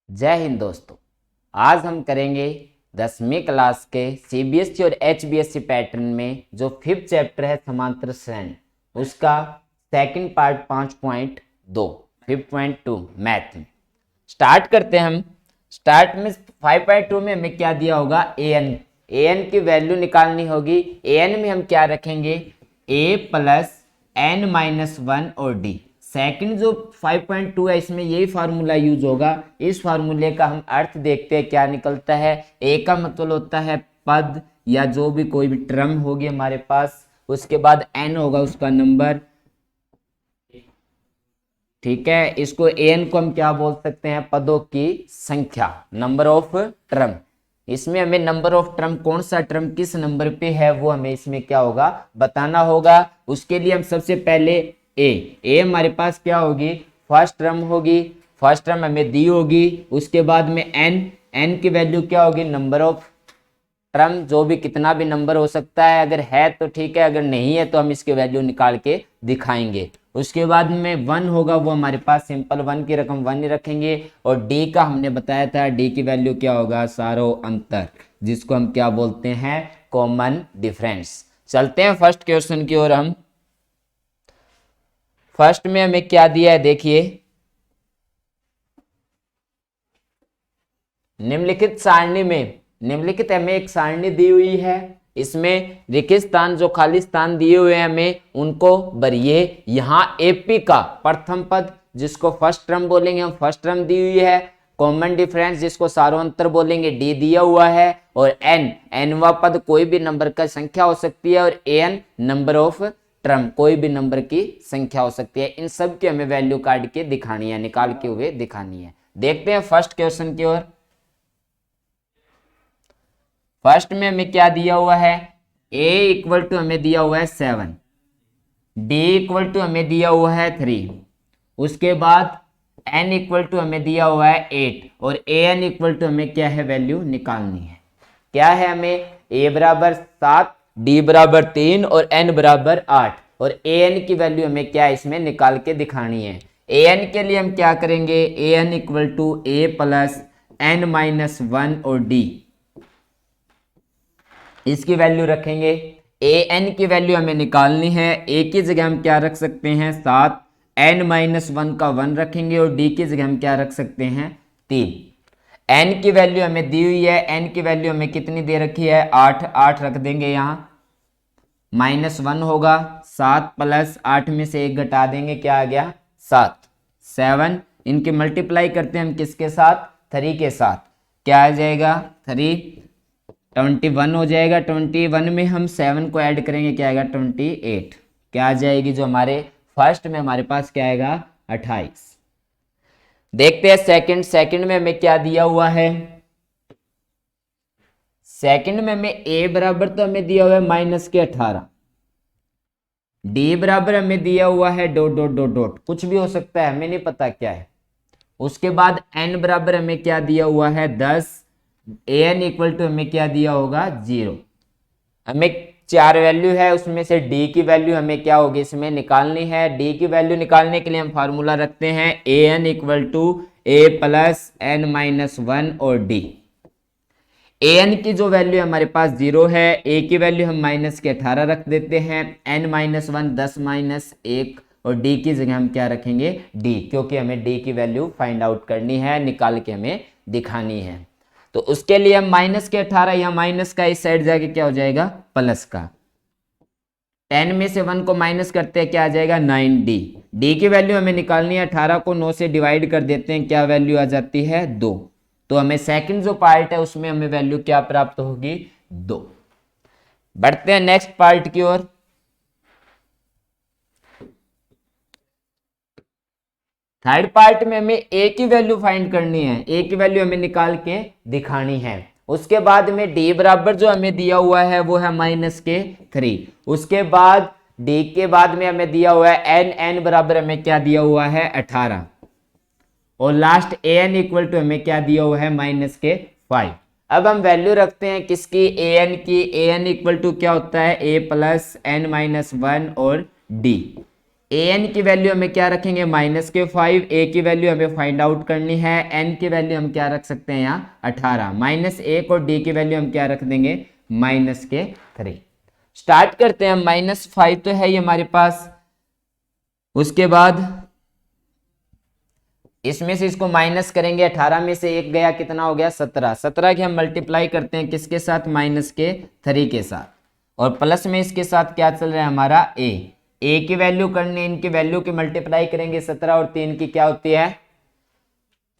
जय हिंद दोस्तों। आज हम करेंगे 10वीं क्लास के सीबीएसई और एचबीएसई पैटर्न में जो 5th चैप्टर है समांतर श्रेणी, उसका सेकंड पार्ट 5.2 5.2 मैथ में स्टार्ट करते हैं। हम स्टार्ट में 5.2 में हमें क्या दिया होगा, एन की वैल्यू निकालनी होगी। एन में हम क्या रखेंगे, ए प्लस एन माइनस वन और डी। सेकंड जो 5.2 है इसमें यही फार्मूला यूज होगा। इस फार्मूले का हम अर्थ देखते हैं क्या निकलता है। ए का मतलब होता है पद या जो भी कोई भी टर्म होगी हमारे पास, उसके बाद एन होगा उसका नंबर, ठीक है। इसको एन को हम क्या बोल सकते हैं, पदों की संख्या, नंबर ऑफ टर्म। इसमें हमें नंबर ऑफ टर्म, कौन सा टर्म किस नंबर पे है वो हमें इसमें क्या होगा बताना होगा। उसके लिए हम सबसे पहले ए हमारे पास क्या होगी, फर्स्ट टर्म होगी। फर्स्ट टर्म हमें दी होगी। उसके बाद में एन की वैल्यू क्या होगी, नंबर ऑफ टर्म, जो भी कितना भी नंबर हो सकता है, अगर है तो ठीक है, अगर नहीं है तो हम इसकी वैल्यू निकाल के दिखाएंगे। उसके बाद में वन होगा, वो हमारे पास सिंपल वन की रकम वन ही रखेंगे। और डी का हमने बताया था, डी की वैल्यू क्या होगा, सारो अंतर, जिसको हम क्या बोलते हैं, कॉमन डिफरेंस। चलते हैं फर्स्ट क्वेश्चन की ओर। हम फर्स्ट में हमें क्या दिया है देखिए, निम्नलिखित सारणी में, निम्नलिखित हमें एक सारणी दी हुई है। इसमें रिक्त स्थान, जो खाली स्थान दिए हुए हैं हमें, उनको भरिए। यहाँ एपी का प्रथम पद, जिसको फर्स्ट टर्म बोलेंगे हम, फर्स्ट टर्म दी हुई है। कॉमन डिफरेंस, जिसको सारोंतर बोलेंगे, डी दिया हुआ है। और एनवा पद कोई भी नंबर का संख्या हो सकती है। और एन नंबर ऑफ टर्म, कोई भी नंबर की संख्या हो सकती है। इन सब की हमें वैल्यू काट के दिखानी है, निकाल के हुए दिखानी है। देखते हैं फर्स्ट क्वेश्चन की ओर। फर्स्ट में हमें क्या दिया हुआ है, a इक्वल टू हमें दिया हुआ है 7, d इक्वल टू हमें दिया हुआ है 3, उसके बाद n इक्वल टू हमें दिया हुआ है 8, और an इक्वल टू हमें क्या है, वैल्यू निकालनी है। क्या है हमें, a बराबर 7, d बराबर 3 और n बराबर 8। और an की वैल्यू हमें क्या है, इसमें निकाल के दिखानी है। an के लिए हम क्या करेंगे, an equal to a plus n minus one और d, इसकी वैल्यू रखेंगे। ए एन की वैल्यू हमें निकालनी है। ए की जगह हम क्या रख सकते हैं, 7, एन माइनस वन का 1 रखेंगे, और डी की जगह हम क्या रख सकते हैं, 3। एन की वैल्यू हमें दी हुई है, एन की वैल्यू हमें कितनी दे रखी है, 8 रख देंगे यहाँ। -1 होगा, 7 प्लस 8 में से 1 घटा देंगे, क्या आ गया, 7। 7 इनके मल्टीप्लाई करते हैं हम किसके साथ, 3 के साथ, क्या आ जाएगा, 3 21 हो जाएगा। 21 में हम 7 को ऐड करेंगे, क्या आएगा, 28, क्या आ जाएगी, जो हमारे फर्स्ट में हमारे पास क्या आएगा, 28। देखते हैं सेकंड में हमें क्या दिया हुआ है। सेकंड में हमें a बराबर तो हमें दिया हुआ है -18, d बराबर हमें दिया हुआ है डॉट डॉट डॉट डॉट, कुछ भी हो सकता है, हमें नहीं पता क्या है। उसके बाद n बराबर हमें क्या दिया हुआ है, 10, an इक्वल टू हमें क्या दिया होगा, 0। हमें 4 वैल्यू है, उसमें से d की वैल्यू हमें क्या होगी, इसमें निकालनी है। d की वैल्यू निकालने के लिए हम फार्मूला रखते हैं, an equal to a plus n minus one और d। an की जो वैल्यू हमारे पास 0 है, a की वैल्यू हम -18 रख देते हैं, n माइनस वन 10 माइनस 1, और d की जगह हम क्या रखेंगे, d, क्योंकि हमें d की वैल्यू फाइंड आउट करनी है, निकाल के हमें दिखानी है। तो उसके लिए हम -18 या माइनस का इस साइड जाके क्या हो जाएगा, प्लस का। 10 में से 1 को माइनस करते हैं, क्या आ जाएगा, 9d। d की वैल्यू हमें निकालनी है, 18 को 9 से डिवाइड कर देते हैं, क्या वैल्यू आ जाती है, 2। तो हमें सेकंड जो पार्ट है उसमें हमें वैल्यू क्या प्राप्त होगी, 2। बढ़ते हैं नेक्स्ट पार्ट की ओर। थर्ड पार्ट में हमें a की वैल्यू फाइंड करनी है, a की वैल्यू हमें निकाल के दिखानी है। उसके बाद में d बराबर जो हमें दिया हुआ है वो है -3। उसके बाद d के बाद में हमें दिया हुआ है n बराबर हमें क्या दिया हुआ है, 18, और लास्ट an इक्वल टू हमें क्या दिया हुआ है, -5। अब हम वैल्यू रखते हैं किसकी, an की। an इक्वल टू क्या होता है, a plus n minus one और d। ए एन की वैल्यू हमें क्या रखेंगे -5, ए की वैल्यू हमें फाइंड आउट करनी है, एन की वैल्यू हम क्या रख सकते हैं यहाँ 18, -1 और डी की वैल्यू हम क्या रख देंगे -3। स्टार्ट करते हैं। -5 तो है ये हमारे पास, उसके बाद इसमें से इसको माइनस करेंगे, 18 में से 1 गया, कितना हो गया 17, 17 के हम मल्टीप्लाई करते हैं किसके साथ -3 के साथ, और प्लस में इसके साथ क्या चल रहा है हमारा ए की वैल्यू करनी है, इनकी वैल्यू की मल्टीप्लाई करेंगे, 17 और 3 की क्या होती है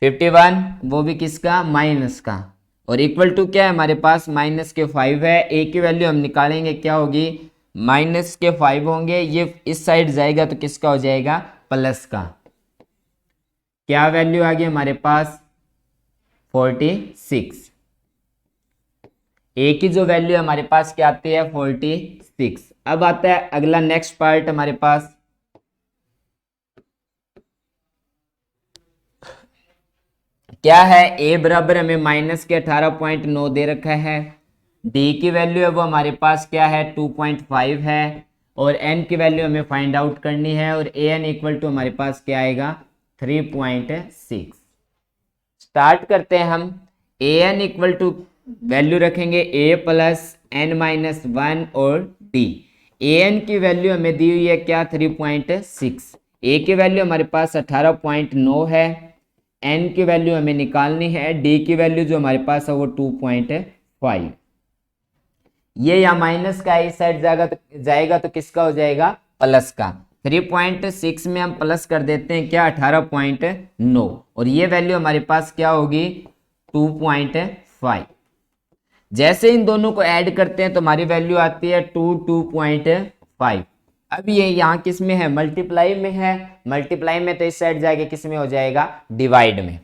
51, वो भी किसका माइनस का, और इक्वल टू क्या है हमारे पास -5 है, ए की वैल्यू हम निकालेंगे क्या होगी -5 होंगे, ये इस साइड जाएगा तो किसका हो जाएगा प्लस का, क्या वैल्यू आ गई हमारे पास 46, ए की जो वैल्यू हमारे पास क्या आती है 46। अब आता है अगला नेक्स्ट पार्ट हमारे पास, क्या है ए बराबर हमें -18.9 दे रखा है, डी की वैल्यू है वो हमारे पास क्या है 2.5 है, और एन की वैल्यू हमें फाइंड आउट करनी है, और ए एन इक्वल टू हमारे पास क्या आएगा 3.6। स्टार्ट करते हैं हम। ए एन इक्वल टू वैल्यू रखेंगे ए प्लस एन -1 और डी। ए एन की वैल्यू हमें दी हुई है क्या 3.6, ए की वैल्यू हमारे पास 18.9 है, एन की वैल्यू हमें निकालनी है, डी की वैल्यू जो हमारे पास है वो 2.5। ये या माइनस का इस साइड जाएगा तो किसका हो जाएगा प्लस का, 3.6 में हम प्लस कर देते हैं क्या 18.9, और ये वैल्यू हमारे पास क्या होगी 2.5। जैसे इन दोनों को ऐड करते हैं तो हमारी वैल्यू आती है 2.5। अब ये यहाँ किस में है मल्टीप्लाई में है, मल्टीप्लाई में तो इस साइड जाके किस में हो जाएगा डिवाइड में,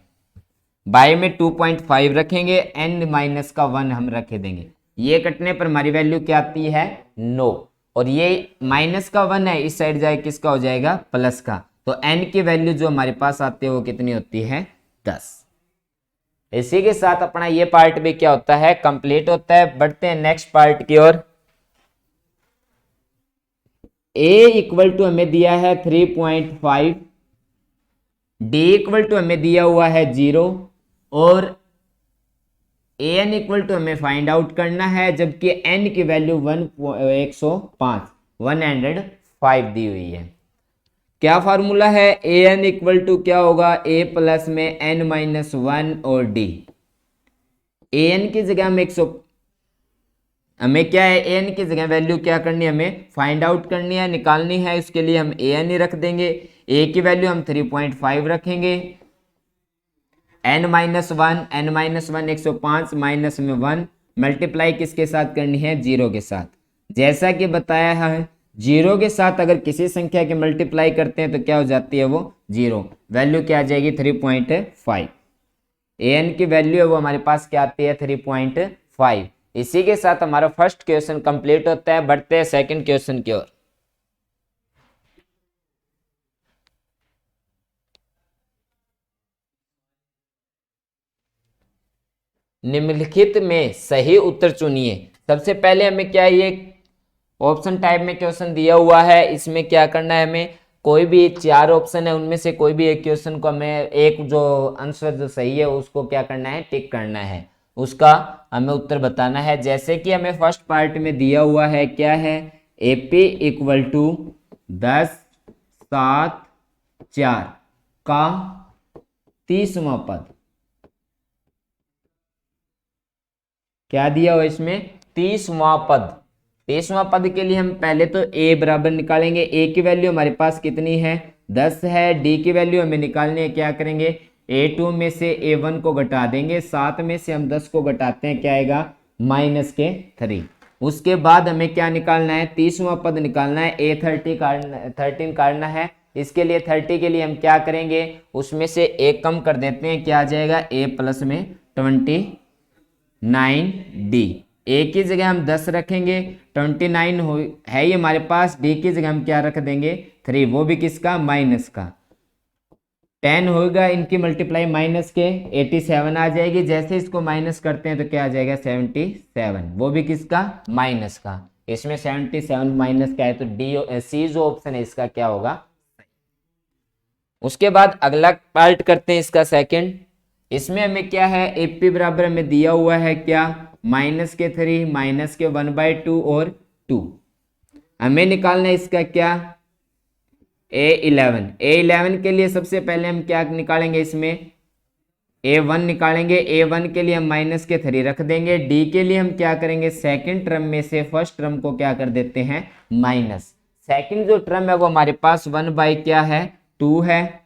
बाय में 2.5 रखेंगे, एन -1 हम रखे देंगे, ये कटने पर हमारी वैल्यू क्या आती है 9, और ये -1 है इस साइड जाए किसका हो जाएगा प्लस का, तो n की वैल्यू जो हमारे पास आती है वो कितनी होती है 10। इसी के साथ अपना ये पार्ट भी क्या होता है कंप्लीट होता है। बढ़ते हैं नेक्स्ट पार्ट की ओर। a इक्वल टू हमें दिया है 3.5, d इक्वल टू हमें दिया हुआ है 0, और ए एन इक्वल टू हमें फाइंड आउट करना है, जबकि एन की वैल्यू 105 दी हुई है। क्या फार्मूला है ए एन इक्वल टू क्या होगा ए प्लस में एन -1 और डी। ए एन की जगह हम हमें क्या है ए एन की जगह वैल्यू क्या करनी है हमें फाइंड आउट करनी है, निकालनी है, उसके लिए हम ए एन ही रख देंगे, ए की वैल्यू हम 3.5 रखेंगे, n -1 105 माइनस में 1 मल्टीप्लाई किसके साथ करनी है 0 के साथ। जैसा कि बताया है 0 के साथ अगर किसी संख्या के मल्टीप्लाई करते हैं तो क्या हो जाती है वो 0, वैल्यू क्या आ जाएगी 3.5। an की वैल्यू है वो हमारे पास क्या आती है 3.5। इसी के साथ हमारा फर्स्ट क्वेश्चन कंप्लीट होता है। बढ़ते हैं सेकंड क्वेश्चन की ओर। निम्नलिखित में सही उत्तर चुनिए। सबसे पहले हमें क्या ये ऑप्शन टाइप में क्वेश्चन दिया हुआ है, इसमें क्या करना है हमें कोई भी 4 ऑप्शन है उनमें से कोई भी एक क्वेश्चन को हमें एक जो आंसर जो सही है उसको क्या करना है टिक करना है, उसका हमें उत्तर बताना है। जैसे कि हमें फर्स्ट पार्ट में दिया हुआ है क्या है एपी इक्वल टू 10 7 4 का 30वां पद, क्या दिया हुआ इसमें 30वां पद। 30वां पद के लिए हम पहले तो a बराबर निकालेंगे, a की वैल्यू हमारे पास कितनी है 10 है, d की वैल्यू हमें निकालनी है, क्या करेंगे a2 में से a1 को घटा देंगे, 7 में से हम 10 को घटाते हैं क्या आएगा -3। उसके बाद हमें क्या निकालना है 30वां पद निकालना है, a13 काटना है। इसके लिए 30 के लिए हम क्या करेंगे उसमें से एक कम कर देते हैं, क्या आ जाएगा a प्लस में 29d, a की जगह हम 10 रखेंगे, 29 है ये हमारे पास, d की जगह हम क्या रख देंगे 3, वो भी किसका माइनस का, 10 होगा इनकी मल्टीप्लाई माइनस के 87 आ जाएगी। जैसे इसको माइनस करते हैं तो क्या आ जाएगा 77, वो भी किसका माइनस का। इसमें 77 माइनस का है तो डी सी जो ऑप्शन है इसका क्या होगा उसके बाद अगला पार्ट करते हैं इसका सेकंड। इसमें हमें क्या है, एपी बराबर हमें दिया हुआ है क्या, -3 -1/2 और 2। हमें निकालना है इसका क्या, A11 के लिए सबसे पहले हम क्या निकालेंगे, इसमें A1 निकालेंगे। A1 के लिए हम -3 रख देंगे। D के लिए हम क्या करेंगे, सेकंड टर्म में से फर्स्ट टर्म को क्या कर देते हैं, माइनस। सेकंड जो टर्म है वो हमारे पास 1/2 है,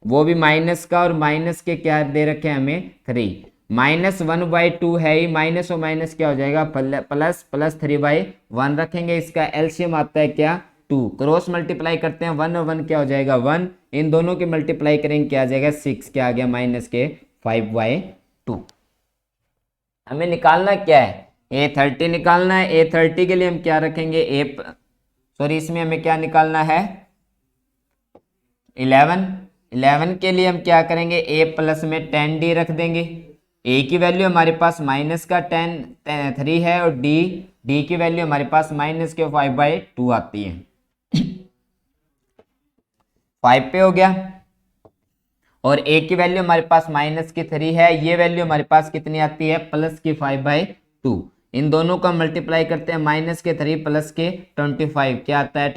वो भी माइनस का, और माइनस के क्या दे रखे हैं हमें, 3। -1/2 है ही, माइनस और माइनस क्या हो जाएगा, प्लस, प्लस 3/1 रखेंगे। इसका एलसीएम आता है क्या, 2। क्रॉस मल्टीप्लाई करते हैं, 1 और 1 क्या हो जाएगा, 1। इन दोनों के मल्टीप्लाई करेंगे, क्या आ जाएगा, 6। क्या आ गया, -5/2। हमें निकालना क्या है, A30 निकालना है। A30 के लिए हम क्या रखेंगे, इसमें हमें क्या निकालना है, 11 के लिए हम क्या करेंगे, A प्लस में 10D रख देंगे। A की वैल्यू हमारे पास -3 है, और D की वैल्यू हमारे पास -5/2 आती है। 5 पे हो गया, और A की वैल्यू हमारे पास -3 है, ये वैल्यू हमारे पास कितनी आती है, +5/2। इन दोनों का मल्टीप्लाई करते हैं, -3 प्लस के 25 क्या आता है,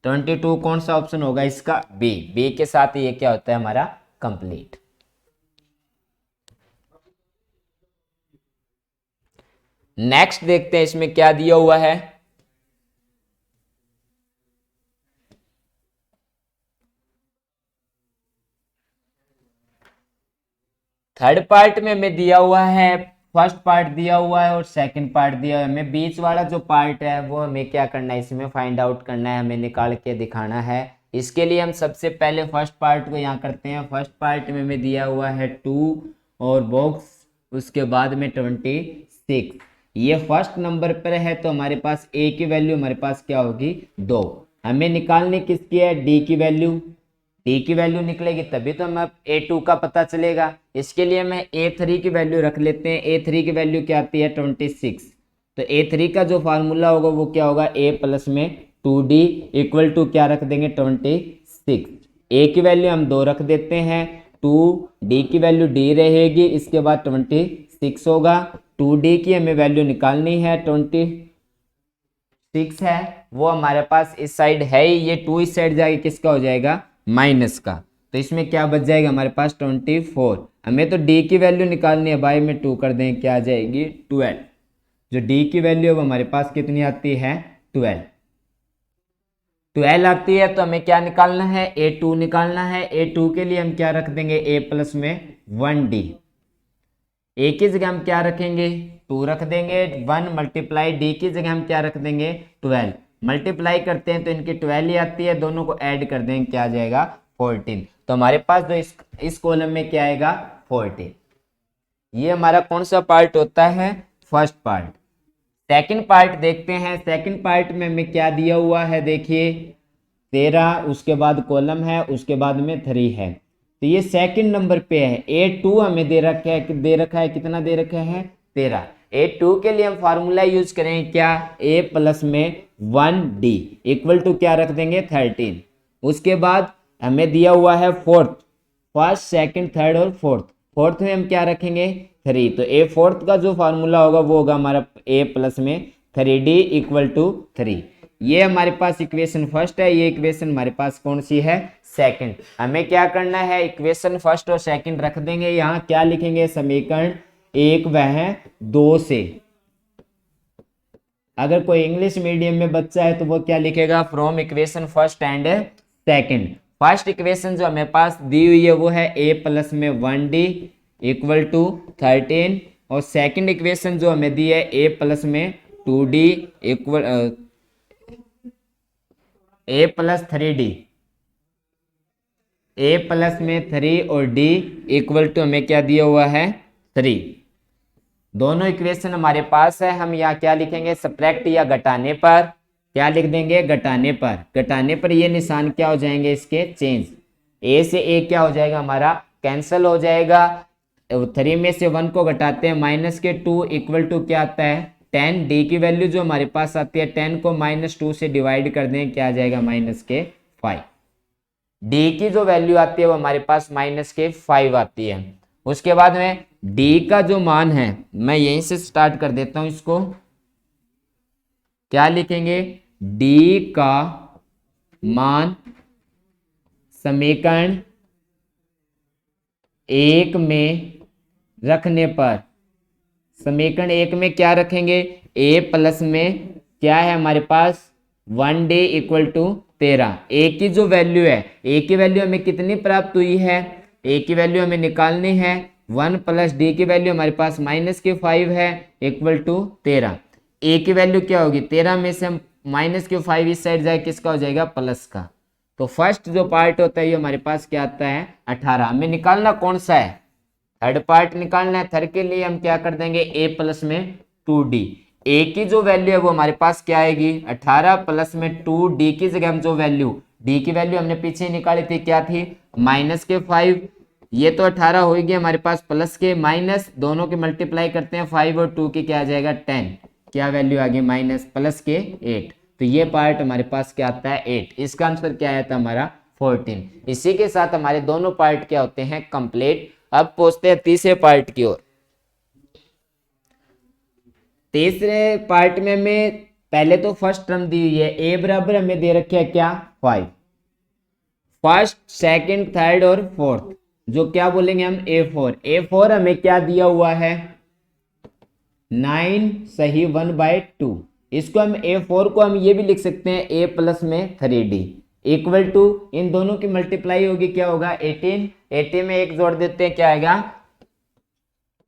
22। कौन सा ऑप्शन होगा इसका, बी के साथ ये क्या होता है हमारा कंप्लीट। नेक्स्ट देखते हैं इसमें क्या दिया हुआ है। थर्ड पार्ट में हमें दिया हुआ है, फर्स्ट पार्ट दिया हुआ है और सेकंड पार्ट दिया हुआ है। हमें बीच वाला जो पार्ट है वो हमें क्या करना है, इसमें फाइंड आउट करना है, हमें निकाल के दिखाना है। इसके लिए हम सबसे पहले फर्स्ट पार्ट को यहाँ करते हैं। फर्स्ट पार्ट में हमें दिया हुआ है 2 और बॉक्स, उसके बाद में 26। ये फर्स्ट नंबर पर है, तो हमारे पास A की वैल्यू हमारे पास क्या होगी, 2। हमें निकालने किसकी है, D की वैल्यू। D की वैल्यू निकलेगी तभी तो हमें A2 का पता चलेगा। इसके लिए मैं A3 की वैल्यू रख लेते हैं। A3 की वैल्यू क्या आती है, 26। तो A3 का जो फार्मूला होगा वो क्या होगा, A प्लस में 2D इक्वल टू क्या रख देंगे, 26। A की वैल्यू हम 2 रख देते हैं, 2D की वैल्यू D रहेगी, इसके बाद 26 होगा। 2D की हमें वैल्यू निकालनी है, 26 है, वो हमारे पास इस साइड है ही, ये 2 इस साइड जाएगा, किसका हो जाएगा, माइनस का। तो इसमें क्या बच जाएगा हमारे पास, 24। हमें तो D की वैल्यू निकालनी है, बाई में 2 कर दें, क्या आ जाएगी, 12। जो D की वैल्यू है हमारे पास कितनी आती है, 12 आती है। तो हमें क्या निकालना है, A2 निकालना है। A2 के लिए हम क्या रख देंगे, A प्लस में 1D। A की जगह हम क्या रखेंगे, 2 रख देंगे। 1 मल्टीप्लाई D की जगह हम क्या रख देंगे, 12। मल्टीप्लाई करते हैं तो इनकी 12 ही आती है, दोनों को ऐड कर देंगे, क्या आ जाएगा, 14। तो हमारे पास जो इस कॉलम में क्या आएगा, 14। ये हमारा कौन सा पार्ट होता है, फर्स्ट पार्ट। सेकंड पार्ट देखते हैं। सेकंड पार्ट में हमें क्या दिया हुआ है, देखिए 13, उसके बाद कॉलम है, उसके बाद में 3 है। तो ये सेकंड नंबर पे है। A2 हमें दे रखा है कितना दे रखा है, 13। A2 के लिए हम फार्मूला यूज करें क्या, A प्लस में 1D इक्वल टू क्या रख देंगे, 13। उसके बाद हमें दिया हुआ है फोर्थ, फर्स्ट सेकंड थर्ड और फोर्थ। फोर्थ में हम क्या रखेंगे, 3। तो A फोर्थ का जो फार्मूला होगा वो होगा हमारा A प्लस में 3D इक्वल टू 3। ये हमारे पास इक्वेशन फर्स्ट है, ये इक्वेशन हमारे पास कौन सी है, सेकंड। हमें क्या करना है, इक्वेशन फर्स्ट और सेकंड रख देंगे। यहाँ क्या लिखेंगे, समीकरण 1 व 2 से। अगर कोई इंग्लिश मीडियम में बच्चा है तो वो क्या लिखेगा, from equation first and second. First equation जो हमें पास दी हुई है वो है A प्लस में 1D इक्वल टू 13, और सेकंड इक्वेशन जो हमें दी है A प्लस में 2D equal A plus 3D, A plus में 3 और D इक्वल टू हमें क्या दिया हुआ है, 3। दोनों इक्वेशन हमारे पास है। हम यहाँ क्या लिखेंगे, सब्ट्रैक्ट या घटाने पर क्या लिख देंगे, घटाने पर ये निशान क्या हो जाएंगे इसके, चेंज। A से A क्या हो जाएगा हमारा, कैंसल हो जाएगा। 3 में से 1 को घटाते हैं, -2 इक्वल टू क्या आता है, 10। D की वैल्यू जो हमारे पास आती है 10 को -2 से डिवाइड कर दें, क्या आ जाएगा, -5। डी की जो वैल्यू आती है वो हमारे पास माइनस के 5 आती है। उसके बाद में डी का जो मान है, मैं यहीं से स्टार्ट कर देता हूं इसको। क्या लिखेंगे? डी का मान समीकरण 1 में रखने पर, समीकरण 1 में क्या रखेंगे? ए प्लस में क्या है हमारे पास? 1D equal to 13। ए की जो वैल्यू है, ए की वैल्यू हमें कितनी प्राप्त हुई है? ए की वैल्यू हमें निकालनी है 1 प्लस डी की वैल्यू हमारे पास माइनस के 5 है इक्वल टू 13। ए की वैल्यू क्या होगी? 13 में से हम माइनस के 5 इस साइड जाए, किसका हो जाएगा? प्लस का। तो फर्स्ट जो पार्ट होता है ये हमारे पास क्या आता है? 18। हमें निकालना कौन सा है? थर्ड पार्ट निकालना है। थर्ड के लिए हम क्या कर देंगे? ए प्लस में 2D। ए की जो वैल्यू है वो हमारे पास क्या आएगी? 18 प्लस में 2D की जगह हम जो वैल्यू, डी की वैल्यू हमने पीछे निकाली थी, क्या थी? माइनस के 5। ये तो 18 होगी हमारे पास, प्लस के माइनस, दोनों के मल्टीप्लाई करते हैं 5 और 2 की, क्या आ जाएगा? 10। क्या वैल्यू आ गई? माइनस प्लस के 8। तो ये पार्ट हमारे पास क्या आता है? 8। इसका आंसर क्या आया था हमारा? 14। इसी के साथ हमारे दोनों पार्ट क्या होते हैं? कंप्लीट। अब पहुंचते हैं तीसरे पार्ट की ओर। तीसरे पार्ट में हमें पहले तो फर्स्ट टर्म दी हुई है, ए बराबर हमें दे रखा है क्या? 5। फर्स्ट, सेकंड, थर्ड और फोर्थ, जो क्या बोलेंगे हम? A4। A4 हमें क्या दिया हुआ है? 9 सही 1/2। इसको हम A4 को हम ये भी लिख सकते हैं A प्लस में 3D इक्वल टू, इन दोनों की मल्टीप्लाई होगी, क्या होगा? 18। 18 में एक जोड़ देते हैं, क्या आएगा?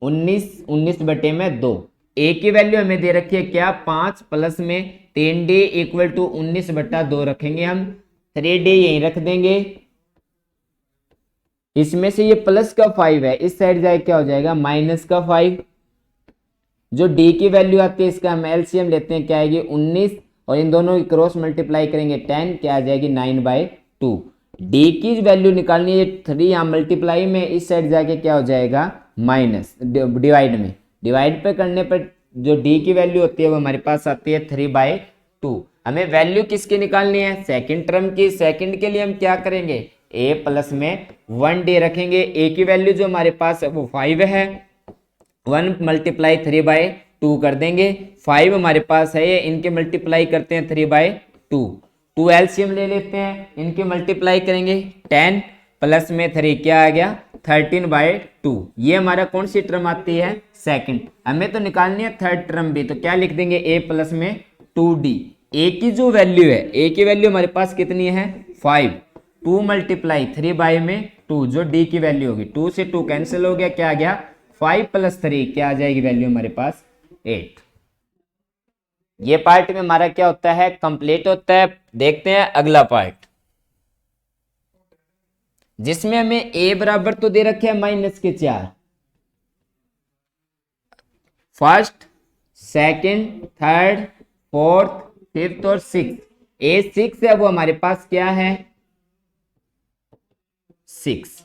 19। 19/2। ए की वैल्यू हमें दे रखी है क्या? 5 प्लस में 3D इक्वल टू 19/2 रखेंगे हम। 3D यहीं रख देंगे। इसमें से ये प्लस का 5 है, इस साइड जाए क्या हो जाएगा? माइनस का 5। जो डी की वैल्यू आती है इसका हम एलसीएम लेते हैं, क्या आएगी? 19, और इन दोनों की क्रॉस मल्टीप्लाई करेंगे 10, क्या आ जाएगी? 9/2। डी की वैल्यू निकालनी है 3, यहाँ मल्टीप्लाई में, इस साइड जाके क्या हो जाएगा? माइनस, डिवाइड में, डिवाइड पे करने पर जो डी की वैल्यू होती है वो हमारे पास आती है 3/2। हमें वैल्यू किसकी निकालनी है? सेकंड टर्म की। सेकंड के लिए हम क्या करेंगे? ए प्लस में 1D रखेंगे। ए की वैल्यू जो हमारे पास है वो 5 है, 1 मल्टीप्लाई 3/2 कर देंगे। 5 हमारे पास है, ये इनके मल्टीप्लाई करते हैं 3/2। 2 एलसीएम ले लेते हैं, इनके मल्टीप्लाई करेंगे 10 प्लस में 3, क्या आ गया? 13/2। ये हमारा कौन सी टर्म आती है? सेकंड। हमें तो निकालनी है थर्ड टर्म भी, तो क्या लिख देंगे? ए प्लस में 2D। ए की जो वैल्यू है, ए की वैल्यू हमारे पास कितनी है? 5। 2 मल्टीप्लाई 3/2, जो डी की वैल्यू होगी, 2 से 2 कैंसिल हो गया, क्या आ गया? 5 प्लस 3, क्या आ जाएगी वैल्यू हमारे पास? 8। ये पार्ट में हमारा क्या होता है? कंप्लीट होता है। देखते हैं अगला पार्ट, जिसमें हमें ए बराबर तो दे रखे हैं माइनस के 4। First, second, third, fourth, fifth और सिक्स। A6 है वो हमारे पास क्या है? 6।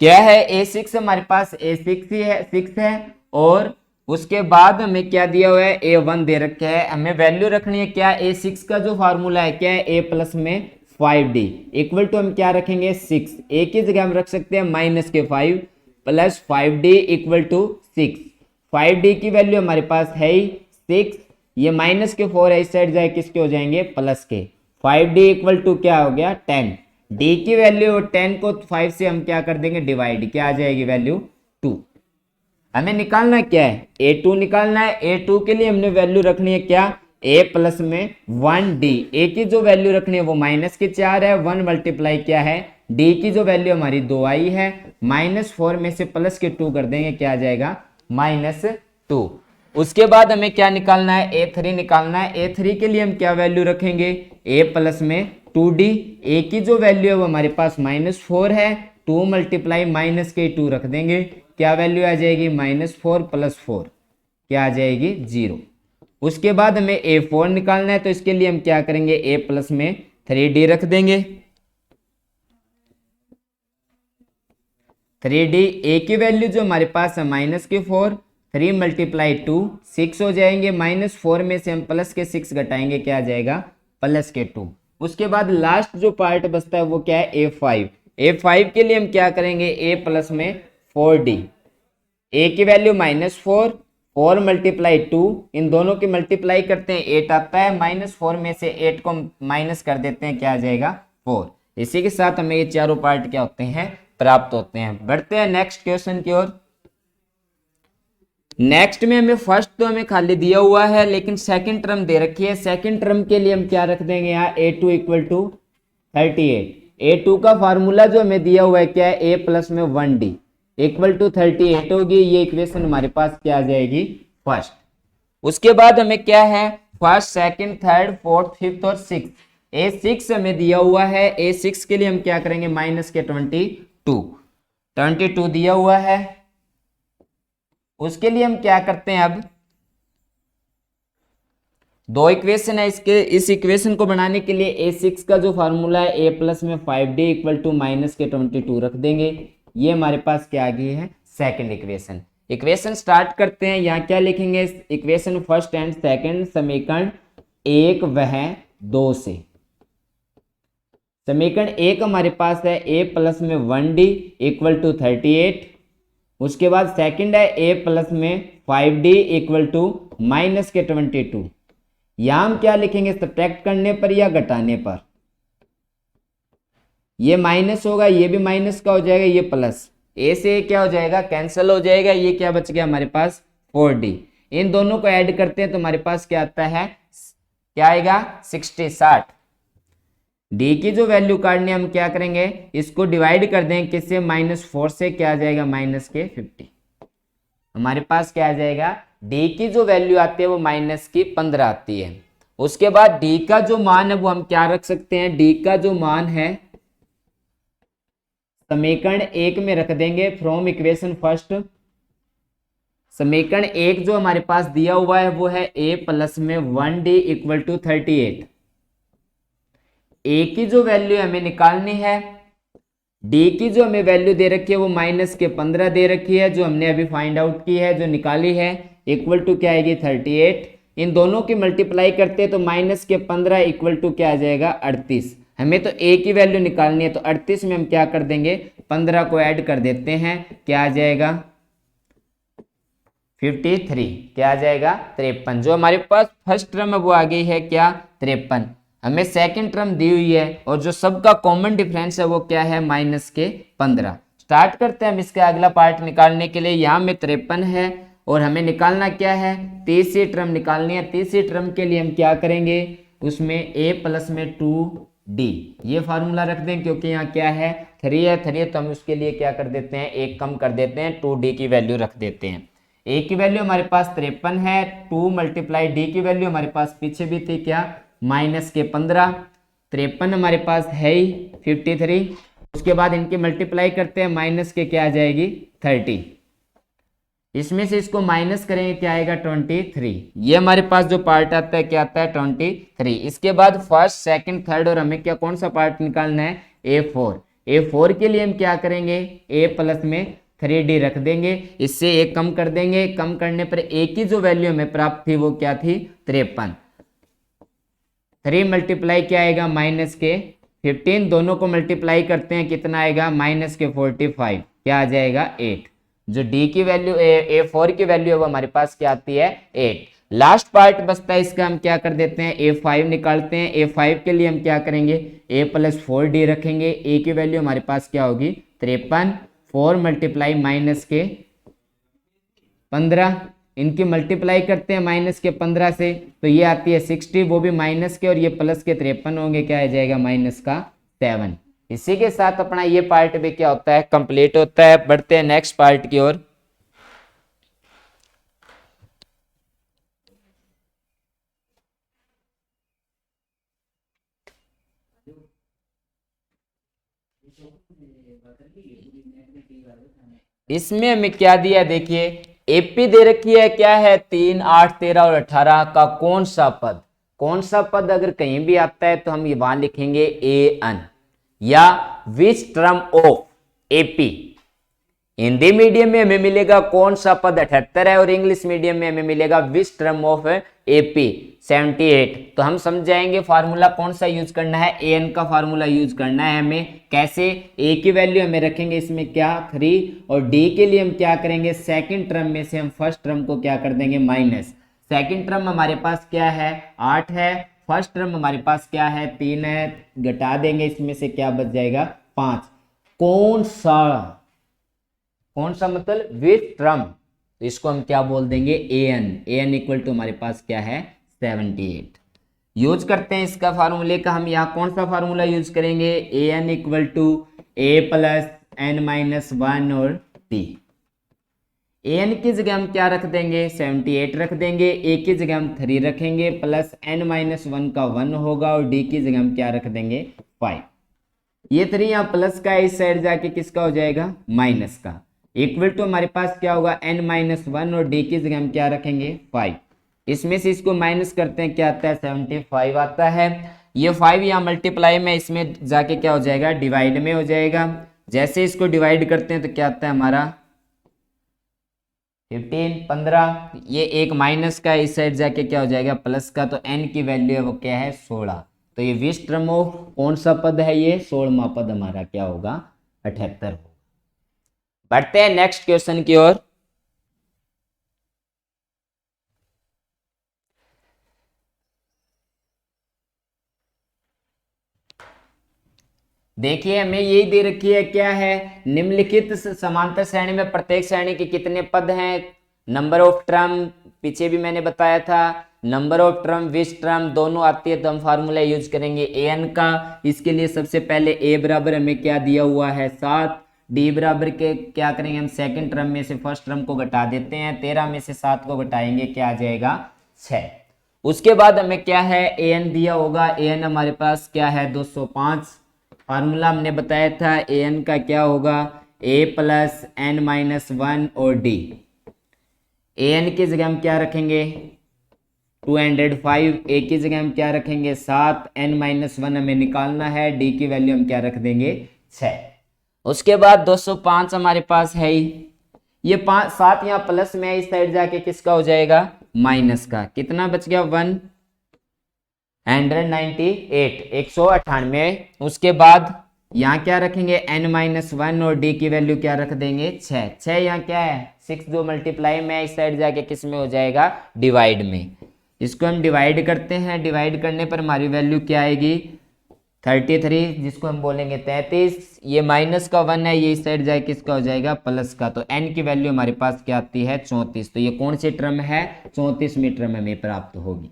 क्या है? A6 हमारे पास A6 ही है, 6 है। और उसके बाद हमें क्या दिया हुआ है? A1 दे रखा है। हमें वैल्यू रखनी है क्या? A6 का जो फार्मूला है क्या है? A प्लस में 5D इक्वल टू हम क्या रखेंगे? 6। A की जगह हम रख सकते हैं माइनस के 5 plus 5D equal to 6। 5D की वैल्यू हमारे पास है ही 6, ये माइनस के 4 है, इस साइड जाए किसके हो जाएंगे? प्लस के। 5D इक्वल टू क्या हो गया? 10। डी की वैल्यू 10 को 5 से हम क्या कर देंगे? डिवाइड, क्या आ जाएगी वैल्यू? 2। हमें निकालना क्या है? A2 निकालना है। A2 के लिए हमने वैल्यू रखनी है क्या? A प्लस में 1D। A की जो वैल्यू रखनी है वो माइनस के 4 है, 1 मल्टीप्लाई क्या है? D की जो वैल्यू हमारी 2 आई है, -4 में से प्लस के 2 कर देंगे, क्या आ जाएगा? -2। उसके बाद हमें क्या निकालना है? A3 निकालना है। A3 के लिए हम क्या वैल्यू रखेंगे? A प्लस में 2D। A की जो वैल्यू है वो हमारे पास -4 है, 2 मल्टीप्लाई माइनस के 2 रख देंगे, क्या वैल्यू आ जाएगी? -4 प्लस 4, क्या आ जाएगी? 0। उसके बाद हमें A4 निकालना है, तो इसके लिए हम क्या करेंगे? A प्लस में 3D रख देंगे। 3D। A की वैल्यू जो हमारे पास है माइनस के 4, 3 मल्टीप्लाई 2 6 हो जाएंगे, -4 में से हम प्लस के 6 घटाएंगे, क्या आ जाएगा? प्लस के 2। उसके बाद लास्ट जो पार्ट बचता है वो क्या है, A5। A5 के लिए हम क्या करेंगे, A प्लस में 4D, A की वैल्यू -4, 4 मल्टीप्लाई 2, इन दोनों की मल्टीप्लाई करते हैं 8 आता है, -4 में से 8 को माइनस कर देते हैं, क्या आ जाएगा 4। इसी के साथ हमें ये चारों पार्ट क्या होते हैं, प्राप्त होते हैं। बढ़ते हैं नेक्स्ट क्वेश्चन की ओर। नेक्स्ट में हमें फर्स्ट तो हमें खाली दिया हुआ है, लेकिन सेकंड टर्म दे रखी है। सेकंड टर्म के लिए हम क्या रख देंगे यहाँ, A2 इक्वल टू 38। A2 का फार्मूला जो हमें दिया हुआ है क्या है, A प्लस में 1D इक्वल टू 38 होगी। ये इक्वेशन हमारे पास क्या आ जाएगी, फर्स्ट। उसके बाद हमें क्या है, first, second, third, fourth, fifth और सिक्स। A6 हमें दिया हुआ है। A6 के लिए हम क्या करेंगे, माइनस के 22 दिया हुआ है। उसके लिए हम क्या करते हैं, अब दो इक्वेशन है, इस इक्वेशन को बनाने के लिए A6 का जो फार्मूला है A प्लस में 5D इक्वल टू माइनस के 22 रख देंगे। ये हमारे पास क्या आ गई है, सेकंड इक्वेशन। इक्वेशन स्टार्ट करते हैं। यहाँ क्या लिखेंगे, इक्वेशन फर्स्ट एंड सेकंड समीकरण 1 वह 2 से। समीकरण 1 हमारे पास है A प्लस में 1D इक्वल टू 38। उसके बाद सेकंड है A प्लस में 5D इक्वल टू माइनस के 22। यहां हम क्या लिखेंगे, सब्ट्रैक्ट करने पर या घटाने पर। ये माइनस होगा, ये भी माइनस का हो जाएगा, ये प्लस। A से क्या हो जाएगा, कैंसिल हो जाएगा। ये क्या बच गया हमारे पास, 4D। इन दोनों को ऐड करते हैं तो हमारे पास क्या आता है, क्या आएगा, 60। D की जो वैल्यू काटनी है, हम क्या करेंगे, इसको डिवाइड कर दें किससे, -4 से, क्या आ जाएगा, माइनस के 50। हमारे पास क्या आ जाएगा, D की जो वैल्यू आती है वो माइनस की 15 आती है। उसके बाद D का जो मान है वो हम क्या रख सकते हैं, D का जो मान है समीकरण 1 में रख देंगे फ्रॉम इक्वेशन फर्स्ट। समीकरण 1 जो हमारे पास दिया हुआ है वो है A प्लस में 1D इक्वल टू 38। A की जो वैल्यू हमें निकालनी है, D की जो हमें वैल्यू दे रखी है वो माइनस के 15 दे रखी है, जो हमने अभी फाइंड आउट की है, जो निकाली है, इक्वल टू क्या आएगी, 38। इन दोनों की मल्टीप्लाई करते हैं तो माइनस के 15 इक्वल टू क्या आ जाएगा, 38। हमें तो A की वैल्यू निकालनी है, तो 38 में हम क्या कर देंगे, 15 को ऐड कर देते हैं, क्या आ जाएगा, 53। क्या आ जाएगा, 53। जो हमारे पास फर्स्ट टर्म है वो आ गई है क्या, 53। हमें सेकंड टर्म दी हुई है और जो सबका कॉमन डिफरेंस है वो क्या है, माइनस के 15। स्टार्ट करते हैं हम इसका अगला पार्ट निकालने के लिए। यहाँ में 53 है और हमें निकालना क्या है, तीसरी टर्म निकालनी है। तीसरी टर्म के लिए हम क्या करेंगे, उसमें A प्लस में 2D ये फार्मूला रख दें, क्योंकि यहाँ क्या है, 3 है तो हम उसके लिए क्या कर देते हैं, 1 कम कर देते हैं, 2D की वैल्यू रख देते हैं। A की वैल्यू हमारे पास 53 है, 2 मल्टीप्लाई D की वैल्यू हमारे पास पीछे भी थी, क्या, माइनस के 15। 53 हमारे पास है ही 53। उसके बाद इनकी मल्टीप्लाई करते हैं, माइनस के क्या आ जाएगी, 30। इसमें से इसको माइनस करेंगे, क्या आएगा, 23। ये हमारे पास जो पार्ट आता है क्या आता है, 23। इसके बाद फर्स्ट, सेकंड, थर्ड और हमें क्या, कौन सा पार्ट निकालना है, A4। A4 के लिए हम क्या करेंगे, A प्लस में 3D रख देंगे, इससे 1 कम कर देंगे। कम करने पर A की जो वैल्यू हमें प्राप्त थी वो क्या थी, 53। 3 मल्टीप्लाई क्या आएगा, माइनस के 15। दोनों को मल्टीप्लाई करते हैं, कितना आएगा, माइनस के 45। क्या आ जाएगा, 8। जो D की वैल्यू, A4 की वैल्यू है वो हमारे पास क्या आती है, 8। लास्ट पार्ट बचता है इसका, हम क्या कर देते हैं, A5 निकालते हैं। A5 के लिए हम क्या करेंगे, A प्लस 4D रखेंगे। A की वैल्यू हमारे पास क्या होगी, 53। 4 मल्टीप्लाई माइनस के 15, इनकी मल्टीप्लाई करते हैं माइनस के 15 से, तो ये आती है 60, वो भी माइनस के, और ये प्लस के 53 होंगे, क्या आ जाएगा, माइनस का 7। इसी के साथ अपना ये पार्ट भी क्या होता है, कंप्लीट होता है। बढ़ते हैं नेक्स्ट पार्ट की ओर। इसमें हमें क्या दिया, देखिए एपी दे रखी है, क्या है, 3, 8, 13 और 18 का कौन सा पद, कौन सा पद अगर कहीं भी आता है तो हम ये वहां लिखेंगे एन, या which term of AP, Hindi medium में हमें मिलेगा कौन सा पद 78 है और इंग्लिश मीडियम में हमें मिलेगा विच टर्म ऑफ एपी 78। तो हम समझाएंगे फार्मूला कौन सा यूज करना है, एन का फार्मूला यूज करना है हमें। कैसे, ए की वैल्यू हमें रखेंगे इसमें क्या 3 और डी के लिए हम क्या करेंगे, सेकंड टर्म में से हम फर्स्ट टर्म को क्या कर देंगे माइनस। सेकंड टर्म हमारे पास क्या है 8 है, फर्स्ट टर्म हमारे पास क्या है 3 है, घटा देंगे इसमें से क्या बच जाएगा 5। कौन सा मतलब विच टर्म, तो इसको हम क्या बोल देंगे एन। एन इक्वल टू हमारे पास क्या है 78। यूज करते हैं इसका फार्मूले का, हम यहाँ कौन सा फार्मूला यूज करेंगे, a n equal to a plus n minus 1 और टी। ए एन की जगह हम क्या रख देंगे 78 रख देंगे, ए की जगह हम 3 रखेंगे, प्लस एन माइनस 1 का 1 होगा और डी की जगह हम क्या रख देंगे 5। ये 3 यहाँ प्लस का इस साइड जाके किसका हो जाएगा माइनस का, इक्वल टू हमारे पास क्या होगा n माइनस 1 और d की जगह हम क्या रखेंगे 5। इसमें से इसको माइनस करते हैं क्या आता है 75 आता है। ये 5 यहाँ मल्टीप्लाई में इसमें जाके क्या हो जाएगा डिवाइड में हो जाएगा। जैसे इसको डिवाइड करते हैं तो क्या आता है हमारा 15 15, ये एक माइनस का इस साइड जाके क्या हो जाएगा प्लस का, तो n की वैल्यू है वो क्या है 16। तो ये विच टर्म ऑफ कौन सा पद है, ये 16वां पद हमारा क्या होगा 78 होगा। बढ़ते हैं नेक्स्ट क्वेश्चन की ओर। देखिए हमें यही दे रखी है, क्या है निम्नलिखित समांतर श्रेणी में प्रत्येक श्रेणी के कितने पद हैं, नंबर ऑफ टर्म, पीछे भी मैंने बताया था number of term which term दोनों आती है तो हम फार्मूला यूज करेंगे ए एन का। इसके लिए सबसे पहले ए बराबर हमें क्या दिया हुआ है 7, डी बराबर के क्या करेंगे हम सेकंड टर्म में से फर्स्ट टर्म को घटा देते हैं, 13 में से 7 को घटाएंगे क्या आ जाएगा 6। उसके बाद हमें क्या है ए एन दिया होगा, ए एन हमारे पास क्या है 205। फार्मूला हमने बताया था ए एन का क्या होगा ए प्लस एन माइनस 1 और डी। ए एन की जगह हम क्या रखेंगे 205, ए की जगह हम क्या रखेंगे 7, एन माइनस 1 हमें निकालना है, डी की वैल्यू हम क्या रख देंगे 6। उसके बाद 205 हमारे पास है ही, ये 7 यहाँ प्लस में इस साइड जाके किसका हो जाएगा माइनस का, कितना बच गया 198 198। उसके बाद यहाँ क्या रखेंगे n माइनस 1 और d की वैल्यू क्या रख देंगे 6। 6 यहाँ क्या है 6 जो मल्टीप्लाई में इस साइड जाके किस में हो जाएगा डिवाइड में। इसको हम डिवाइड करते हैं, डिवाइड करने पर हमारी वैल्यू क्या आएगी 33, जिसको हम बोलेंगे 33। ये माइनस का 1 है, ये इस साइड जाए किसका हो जाएगा प्लस का, तो n की वैल्यू हमारे पास क्या आती है 34। तो ये कौन सी टर्म है 34वीं टर्म हमें प्राप्त होगी।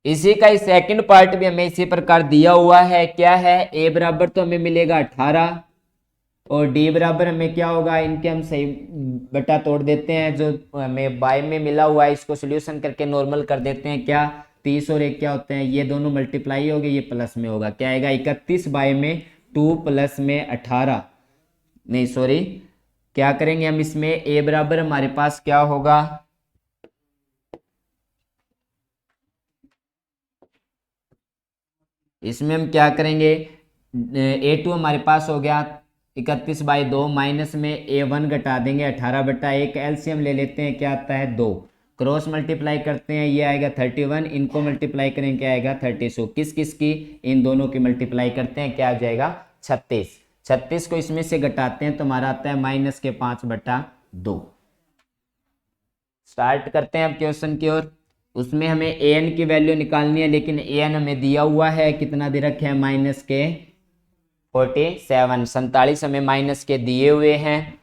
इसी का सेकंड पार्ट भी हमें इसी प्रकार दिया हुआ है, क्या है a बराबर तो हमें मिलेगा 18 और d बराबर हमें क्या होगा, इनके हम सही बटा तोड़ देते हैं, जो हमें बाय में मिला हुआ है इसको सोल्यूशन करके नॉर्मल कर देते हैं, क्या 30 और 1 क्या होते हैं, ये दोनों मल्टीप्लाई हो गए, ये प्लस में होगा, क्या आएगा 31 बाय में 2 प्लस में 18, नहीं सॉरी क्या करेंगे हम इसमें a बराबर हमारे पास क्या होगा इसमें हम क्या करेंगे a2 हमारे पास हो गया 31 बाई 2 माइनस में a1 घटा देंगे 18 बटा 1, एलसीएम ले लेते हैं क्या आता है 2, क्रॉस मल्टीप्लाई करते हैं ये आएगा 31, इनको मल्टीप्लाई करेंगे क्या आएगा 32, किस किस की इन दोनों की मल्टीप्लाई करते हैं क्या आ जाएगा 36। 36 को इसमें से घटाते हैं तो हमारा आता है माइनस के 5 बटा 2। स्टार्ट करते हैं अब क्वेश्चन की ओर। उसमें हमें ए एन की वैल्यू निकालनी है, लेकिन ए एन हमें दिया हुआ है कितना दे रखे हैं माइनस के 47 हमें माइनस के दिए हुए हैं।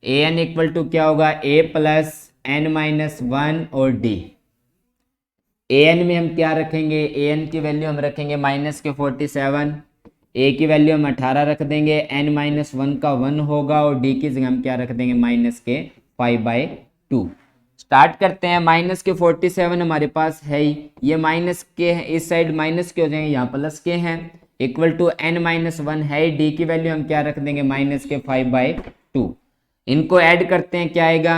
ए एन इक्वल टू क्या होगा ए प्लस एन माइनस 1 और डी। ए एन में हम क्या रखेंगे, ए एन की वैल्यू हम रखेंगे माइनस के 47, ए की वैल्यू हम 18 रख देंगे, एन माइनस 1 का 1 होगा और डी की जगह हम क्या रख देंगे माइनस के 5/2। स्टार्ट करते हैं, माइनस के 47 हमारे पास है ही, ये माइनस के हैं इस साइड माइनस के हो जाएंगे यहाँ प्लस के हैं, इक्वल टू एन माइनस 1 है, डी की वैल्यू हम क्या रख देंगे माइनस के 5/2। इनको ऐड करते हैं क्या आएगा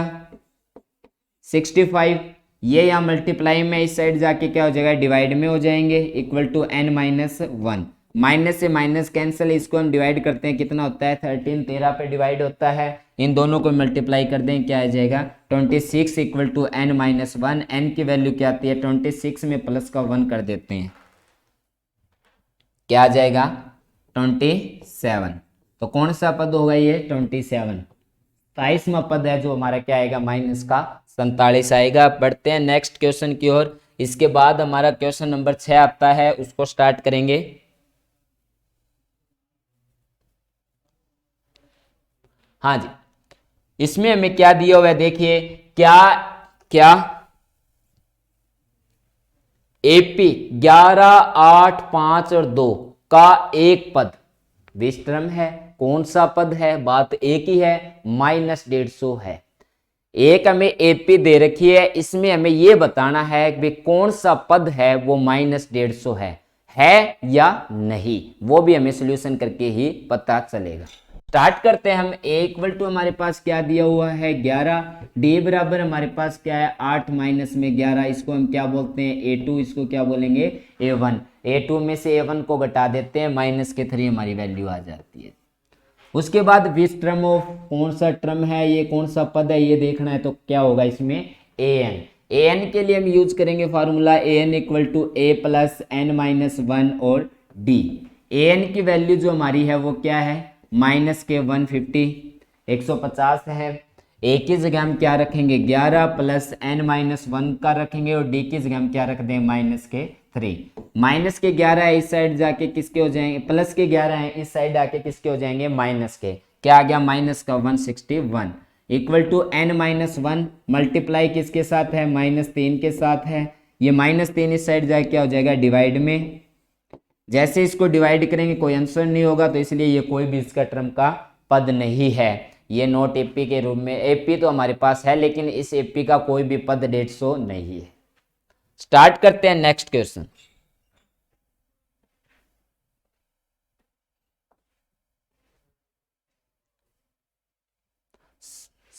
65, ये यहाँ मल्टीप्लाई में इस साइड जाके क्या हो जाएगा डिवाइड में हो जाएंगे, equal to N minus 1। Minus से माइनस कैंसिल, इसको हम डिवाइड करते हैं, कितना होता है 13, 13 पे डिवाइड होता है। इन दोनों को मल्टीप्लाई कर दें, क्या आ जाएगा 26 equal to n minus 1। N की वैल्यू क्या आती है 26 में प्लस का 1 कर देते हैं, क्या आ जाएगा 27। तो कौन सा पद होगा ये 27, 27वां पद है जो हमारा क्या आएगा माइनस का 47 आएगा। बढ़ते हैं नेक्स्ट क्वेश्चन की ओर। इसके बाद हमारा क्वेश्चन नंबर 6 आता है, उसको स्टार्ट करेंगे। हाँ जी, इसमें हमें क्या दिया हुआ है देखिए, क्या क्या एपी 11, 8, 5 और 2 का एक पद विषम है। कौन सा पद है, बात एक ही है, -150 है। एक हमें एपी दे रखी है, इसमें हमें यह बताना है कि कौन सा पद है वो -150 है या नहीं, वो भी हमें सॉल्यूशन करके ही पता चलेगा। स्टार्ट करते हैं हम। ए इक्वल टू हमारे पास क्या दिया हुआ है 11, डी बराबर हमारे पास क्या है 8 माइनस में 11, इसको हम क्या बोलते हैं A2, इसको क्या बोलेंगे A1। A2 में से A1 को घटा देते हैं, -3 हमारी वैल्यू आ जाती है। उसके बाद विच टर्म ऑफ, कौन सा टर्म है ये, कौन सा पद है ये देखना है, तो क्या होगा इसमें an के लिए हम यूज करेंगे formula an equal to a plus n minus 1 और d। an की वैल्यू जो हमारी है वो क्या है -150, 150 है। a की जगह हम क्या रखेंगे 11 प्लस n माइनस 1 का रखेंगे, और d की जगह हम क्या रख दें -3। -11 है इस साइड जाके किसके हो जाएंगे, +11 है इस साइड आके किसके हो जाएंगे माइनस के, क्या आ गया -161 equal to n minus 1 multiply किसके साथ है -3 के साथ है। ये -3 इस साइड जाके क्या हो जाएगा डिवाइड में, जैसे इसको डिवाइड करेंगे कोई आंसर नहीं होगा, तो इसलिए ये कोई भी इसका टर्म का पद नहीं है, ये नॉट एपी के रूप में। एपी तो हमारे पास है लेकिन इस एपी का कोई भी पद 150 नहीं है। स्टार्ट करते हैं next question.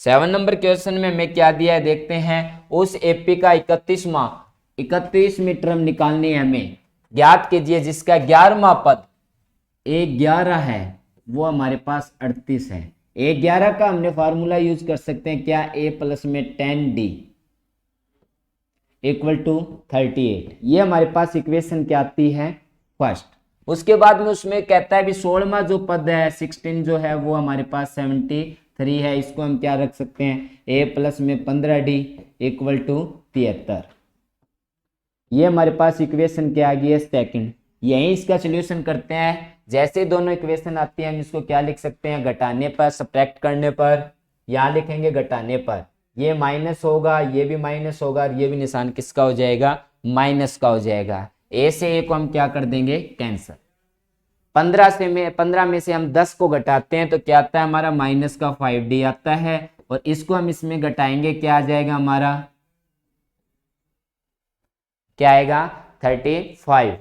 Seven number question में हमें क्या दिया है देखते हैं। उस एपी का 31वीं टर्म निकालनी है हमें, ज्ञात कीजिए जिसका 11वां पद A11 है वो हमारे पास 38 है। A11 का हमने फार्मूला यूज कर सकते हैं क्या, A प्लस में 10D इक्वल टू 38, ये हमारे पास इक्वेशन क्या आती है फर्स्ट। उसके बाद में उसमें कहता है भी 16वां जो पद है 16 जो है वो हमारे पास 73 है, इसको हम क्या रख सकते हैं A प्लस में 15D इक्वल टू 73। ये हमारे पास इक्वेशन क्या आ गई है सेकंड। यही इसका सोल्यूशन करते हैं। जैसे दोनों इक्वेशन आती है हम इसको क्या लिख सकते हैं घटाने पर, सब्ट्रैक्ट करने पर, यहाँ लिखेंगे घटाने पर, ये माइनस होगा, ये भी माइनस होगा, और ये भी निशान किसका हो जाएगा माइनस का हो जाएगा। ए से ए को हम क्या कर देंगे कैंसिल। 15 में से हम 10 को घटाते हैं तो क्या आता है हमारा माइनस का 5D आता है, और इसको हम इसमें घटाएंगे क्या आ जाएगा हमारा, क्या आएगा 35।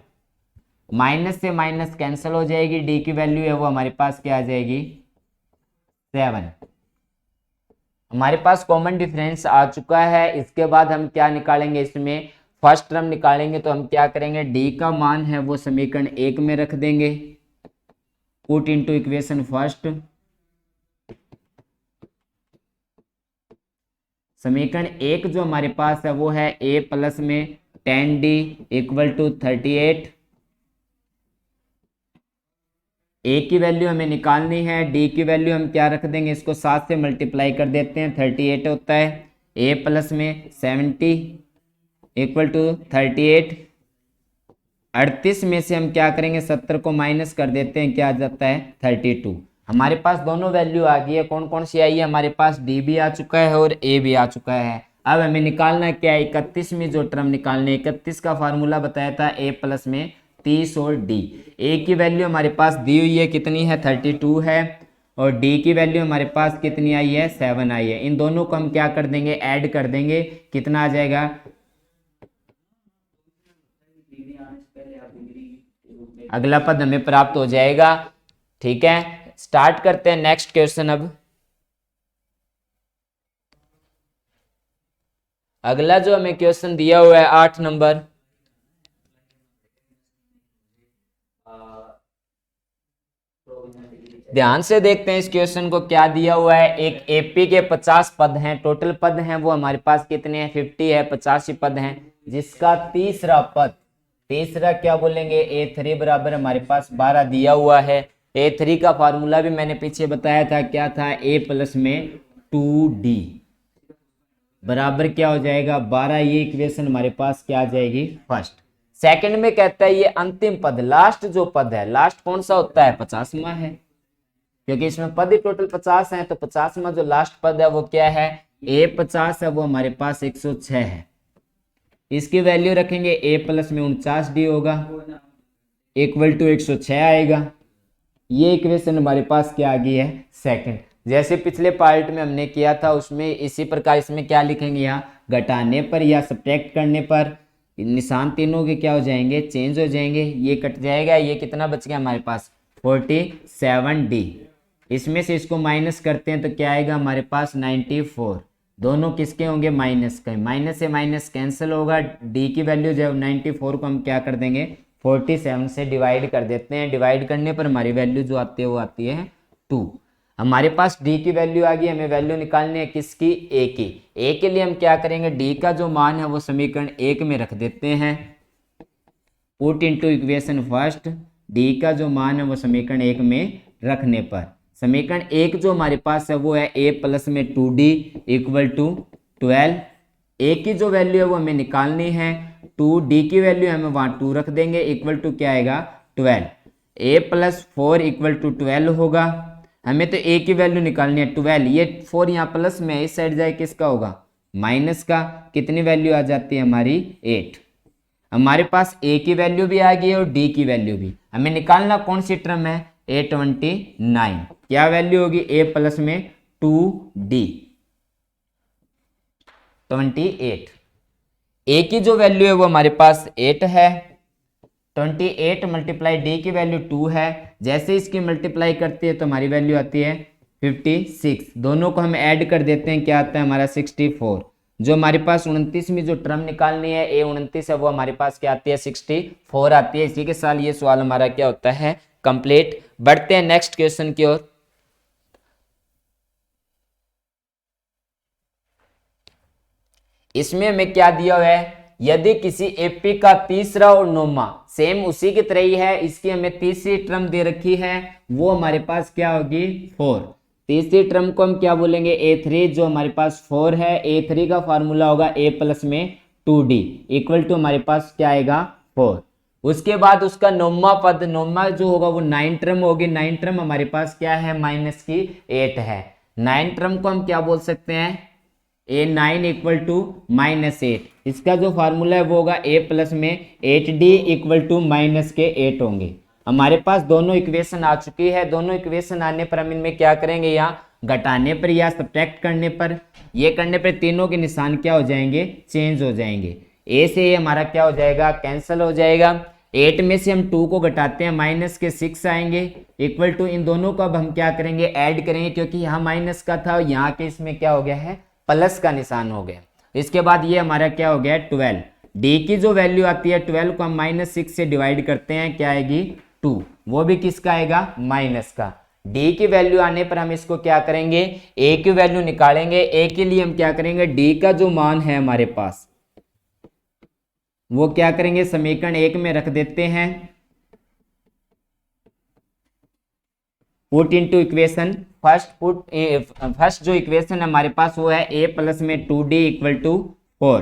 माइनस से माइनस कैंसिल हो जाएगी, डी की वैल्यू है वो हमारे पास क्या आ जाएगी 7। हमारे पास कॉमन डिफरेंस आ चुका है। इसके बाद हम क्या निकालेंगे, इसमें फर्स्ट टर्म निकालेंगे, तो हम क्या करेंगे डी का मान है वो समीकरण 1 में रख देंगे, पुट इनटू इक्वेशन फर्स्ट। समीकरण 1 जो हमारे पास है वो है a प्लस में 10D इक्वल टू 38। a की वैल्यू हमें निकालनी है, d की वैल्यू हम क्या रख देंगे, इसको 7 से मल्टीप्लाई कर देते हैं, 38 होता है। a प्लस में 70 इक्वल टू 38। 38 में से हम क्या करेंगे 70 को माइनस कर देते हैं, क्या आ जाता है 32। हमारे पास दोनों वैल्यू आ गई है, कौन कौन सी आई है हमारे पास, डी भी आ चुका है और ए भी आ चुका है। अब हमें निकालना क्या है 31 में जो टर्म निकालने, 31 का फार्मूला बताया था a प्लस में 30 और d। a की वैल्यू हमारे पास दी हुई है कितनी है 32 है, और d की वैल्यू हमारे पास कितनी आई है 7 आई है। इन दोनों को हम क्या कर देंगे ऐड कर देंगे, कितना आ जाएगा, अगला पद हमें प्राप्त हो जाएगा। ठीक है, स्टार्ट करते हैं नेक्स्ट क्वेश्चन। अब अगला जो हमें क्वेश्चन दिया हुआ है 8 नंबर, ध्यान से देखते हैं इस क्वेश्चन को, क्या दिया हुआ है। एक एपी के 50 पद हैं, टोटल पद हैं वो हमारे पास कितने हैं, 50 है, 85 पद हैं, जिसका तीसरा पद, तीसरा क्या बोलेंगे, A3 बराबर हमारे पास 12 दिया हुआ है। A3 का फार्मूला भी मैंने पीछे बताया था, क्या था, A प्लस में 2D बराबर क्या हो जाएगा 12। ये इक्वेशन हमारे पास क्या आ जाएगी, फर्स्ट। सेकंड में कहता है ये अंतिम पद, लास्ट जो पद है, लास्ट कौन सा होता है, 50वां है, क्योंकि इसमें पद ही टोटल 50 हैं, तो 50वां जो लास्ट पद है वो क्या है, A50 है, वो हमारे पास 106 है। इसकी वैल्यू रखेंगे, A प्लस में 49D होगा, इक्वल टू 106 आएगा। ये इक्वेशन हमारे पास क्या आ गई है, सेकंड। जैसे पिछले पार्ट में हमने किया था उसमें इसी प्रकार इसमें क्या लिखेंगे, यहाँ घटाने पर या सब्ट्रैक्ट करने पर निशान तीनों के क्या हो जाएंगे, चेंज हो जाएंगे, ये कट जाएगा, ये कितना बच गया हमारे पास 47D। इसमें से इसको माइनस करते हैं तो क्या आएगा हमारे पास 94। दोनों किसके होंगे, माइनस के, माइनस से माइनस कैंसिल होगा। डी की वैल्यू जो 94 को हम क्या कर देंगे, 47 से डिवाइड कर देते हैं। डिवाइड करने पर हमारी वैल्यू जो आती है वो आती है 2। हमारे पास डी की वैल्यू आ गई, हमें वैल्यू निकालनी है किसकी, ए की। ए के लिए हम क्या करेंगे, डी का जो मान है वो समीकरण 1 में रख देते हैं, put into equation first. D का जो मान है वो समीकरण 1 में रखने पर समीकरण 1 जो हमारे पास है वो है a प्लस में 2d इक्वल टू 12। a की जो वैल्यू है वो हमें निकालनी है, 2d की वैल्यू हमें वहाँ 2 रख देंगे, इक्वल टू क्या आएगा 12। a प्लस 4 इक्वल टू 12 होगा। हमें तो a की वैल्यू निकालनी है 12, ये 4 यहाँ प्लस में, इस साइड जाए किसका होगा, माइनस का। कितनी वैल्यू आ जाती है हमारी 8। हमारे पास a की वैल्यू भी आ गई है और d की वैल्यू भी। हमें निकालना कौन सी टर्म है, A29। क्या वैल्यू होगी, a प्लस में 2d 28। a की जो वैल्यू है वो हमारे पास 8 है, 28 मल्टीप्लाई डी की वैल्यू 2 है। जैसे इसकी मल्टीप्लाई करती है तो हमारी वैल्यू आती है 56। दोनों को हम ऐड कर देते हैं, क्या आता है हमारा 64। जो हमारे पास 29वीं जो टर्म निकालनी है, A29 है, वो हमारे पास क्या आती है 64 आती है। इसी के साथ ये सवाल हमारा क्या होता है, कंप्लीट। बढ़ते हैं नेक्स्ट क्वेश्चन की ओर। इसमें हमें क्या दिया हुआ है, यदि किसी एपी का तीसरा और नौमा सेम उसी की तरह ही है, इसकी हमें तीसरी टर्म दे रखी है, वो हमारे पास क्या होगी 4। तीसरी टर्म को हम क्या बोलेंगे, A3, जो हमारे पास 4 है। A3 का फार्मूला होगा a प्लस में 2d इक्वल टू हमारे पास क्या आएगा 4। उसके बाद उसका नौमा पद, नौमा जो होगा वो 9 टर्म होगी। 9 टर्म हमारे पास क्या है, माइनस की 8 है। 9 टर्म को हम क्या बोल सकते हैं, A9 इक्वल टू -8। इसका जो फार्मूला है वो होगा a प्लस में 8d इक्वल टू माइनस के 8 होंगे। हमारे पास दोनों इक्वेशन आ चुकी है। दोनों इक्वेशन आने पर हम इनमें क्या करेंगे, यहाँ घटाने पर या सब्ट्रैक्ट करने पर, ये करने पर तीनों के निशान क्या हो जाएंगे, चेंज हो जाएंगे। a से ये हमारा क्या हो जाएगा, कैंसिल हो जाएगा। 8 में से हम 2 को घटाते हैं, माइनस के 6 आएंगे, इक्वल टू इन दोनों को अब हम क्या करेंगे, ऐड करेंगे, क्योंकि यहाँ माइनस का था, यहाँ के इसमें क्या हो गया है, प्लस का निशान हो गया। इसके बाद ये हमारा क्या हो गया 12। डी की जो वैल्यू आती है 12 को हम -6 से डिवाइड करते हैं, क्या आएगी 2, वो भी किसका आएगा, माइनस का। डी की वैल्यू आने पर हम इसको क्या करेंगे, ए की वैल्यू निकालेंगे। ए के लिए हम क्या करेंगे, डी का जो मान है हमारे पास वो क्या करेंगे, समीकरण 1 में रख देते हैं, पुट इनटू इक्वेशन फर्स्ट जो इक्वेशन हमारे पास वो है a प्लस में 2d इक्वल टू 4।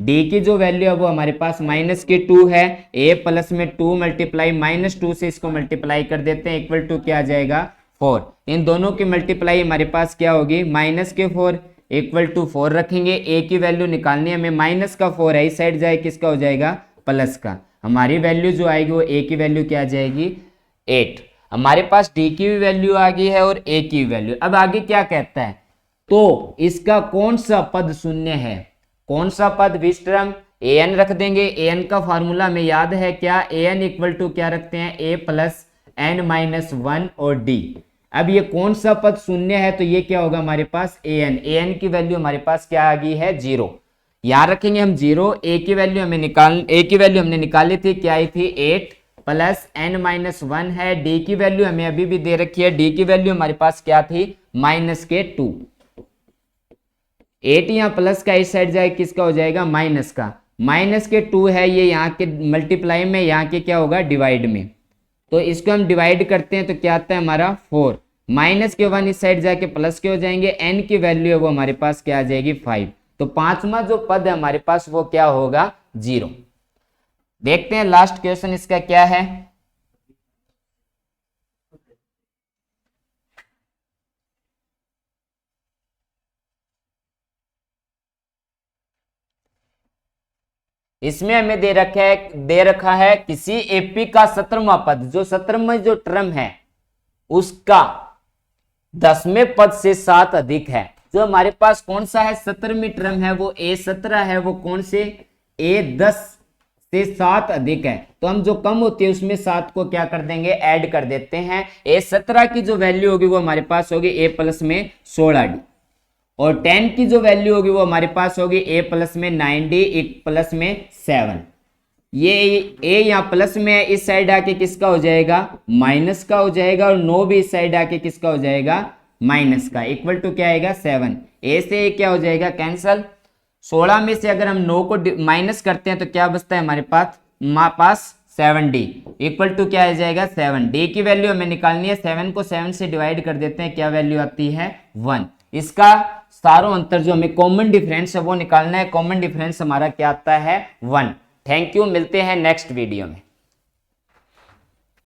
डी की जो वैल्यू है वो हमारे पास माइनस की 2 है, a प्लस में 2 मल्टीप्लाई -2 से इसको मल्टीप्लाई कर देते हैं, इक्वल टू क्या आ जाएगा 4। इन दोनों की मल्टीप्लाई हमारे पास क्या होगी, माइनस के 4 इक्वल टू 4 रखेंगे। a की वैल्यू निकालनी है हमें, माइनस का 4 है, इस साइड जाए किसका हो जाएगा, प्लस का। हमारी वैल्यू जो आएगी वो a की वैल्यू क्या आ जाएगी 8। हमारे पास d की भी वैल्यू आ गई है और a की वैल्यू। अब आगे क्या कहता है, तो इसका कौन सा पद शून्य है, कौन सा पद, विस्टर्म an रख देंगे। an का फार्मूला हमें याद है क्या, an इक्वल टू क्या रखते हैं, a प्लस n-1 और d। अब ये कौन सा पद शून्य है, तो ये क्या होगा हमारे पास an की वैल्यू हमारे पास क्या आ गई है 0। यहाँ रखेंगे हम 0। a की वैल्यू हमने निकाली थी, क्या आई थी 8 प्लस n-1 है। d की वैल्यू हमें अभी भी दे रखी है, d की वैल्यू हमारे पास क्या थी, -2। 8 यहाँ प्लस का इस साइड जाए किसका हो जाएगा, माइनस का, -2 है ये यहाँ के मल्टीप्लाई में, यहाँ के क्या होगा, डिवाइड में। तो इसको हम डिवाइड करते हैं तो क्या आता है हमारा 4, -1 इस साइड जाके प्लस के हो जाएंगे, n की वैल्यू है वो हमारे पास क्या आ जाएगी 5। तो पांचवा जो पद है हमारे पास वो क्या होगा, 0। देखते हैं लास्ट क्वेश्चन इसका क्या है। इसमें हमें दे रखा है किसी एपी का 17वां पद, जो 17वां जो टर्म है उसका 10वें पद से 7 अधिक है। जो हमारे पास कौन सा है 17वीं टर्म है वो A17 है, वो कौन से, A10 से 7 अधिक है। तो हम जो कम होती है उसमें 7 को क्या कर देंगे, ऐड कर देते हैं। A17 की जो वैल्यू होगी वो हमारे पास होगी A प्लस में 16D, और 10 की जो वैल्यू होगी वो हमारे पास होगी A प्लस में 9D, एक प्लस में 7। ये A यहाँ प्लस में है, इस साइड आके किसका हो जाएगा, माइनस का हो जाएगा, और 9 भी इस साइड आके किसका हो जाएगा, माइनस का, इक्वल टू क्या आएगा 7। A से A क्या हो जाएगा, कैंसल। 16 में से अगर हम 9 को माइनस करते हैं तो क्या बचता है हमारे पास 7D, इक्वल टू क्या आ जाएगा 7। D की वैल्यू हमें निकालनी है, 7 को 7 से डिवाइड कर देते हैं, क्या वैल्यू आती है 1। इसका सारों अंतर जो हमें कॉमन डिफरेंस है वो निकालना है, कॉमन डिफरेंस हमारा क्या आता है 1। थैंक यू, मिलते हैं नेक्स्ट वीडियो में।